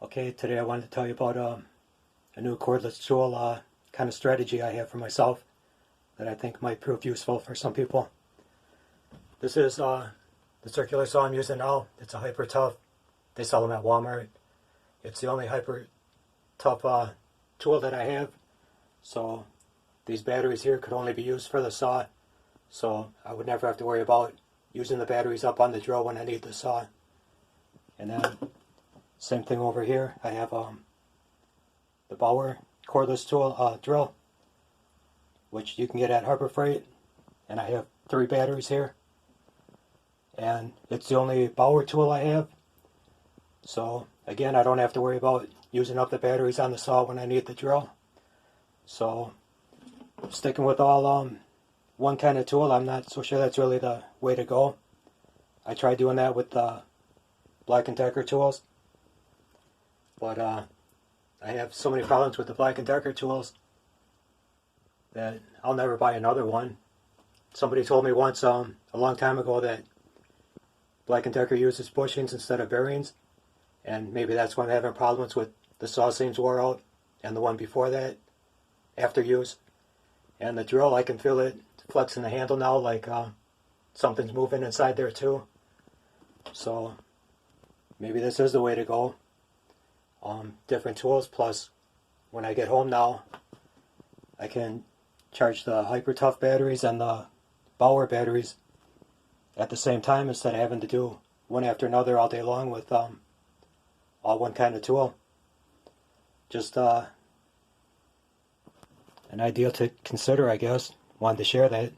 Okay, today I wanted to tell you about a new cordless tool kind of strategy I have for myself that I think might prove useful for some people. This is the circular saw I'm using now. It's a hyper tough. They sell them at Walmart. It's the only hyper tough tool that I have. So these batteries here could only be used for the saw. So I would never have to worry about using the batteries up on the drill when I need the saw. And then same thing over here. I have the Bauer cordless tool drill, which you can get at Harbor Freight, and I have 3 batteries here. And it's the only Bauer tool I have. So again, I don't have to worry about using up the batteries on the saw when I need the drill. So sticking with all one kind of tool, I'm not so sure that's really the way to go. I tried doing that with the Black & Decker tools, but I have so many problems with the Black & Decker tools that I'll never buy another one. Somebody told me once a long time ago that Black & Decker uses bushings instead of bearings, and maybe that's why I'm having problems with the saw seams wore out and the one before that after use. And the drill, I can feel it flexing the handle now, like something's moving inside there too. So maybe this is the way to go. Different tools, plus when I get home now, I can charge the Hyper Tough batteries and the Bauer batteries at the same time instead of having to do one after another all day long with all one kind of tool. Just an idea to consider, I guess. Wanted to share that.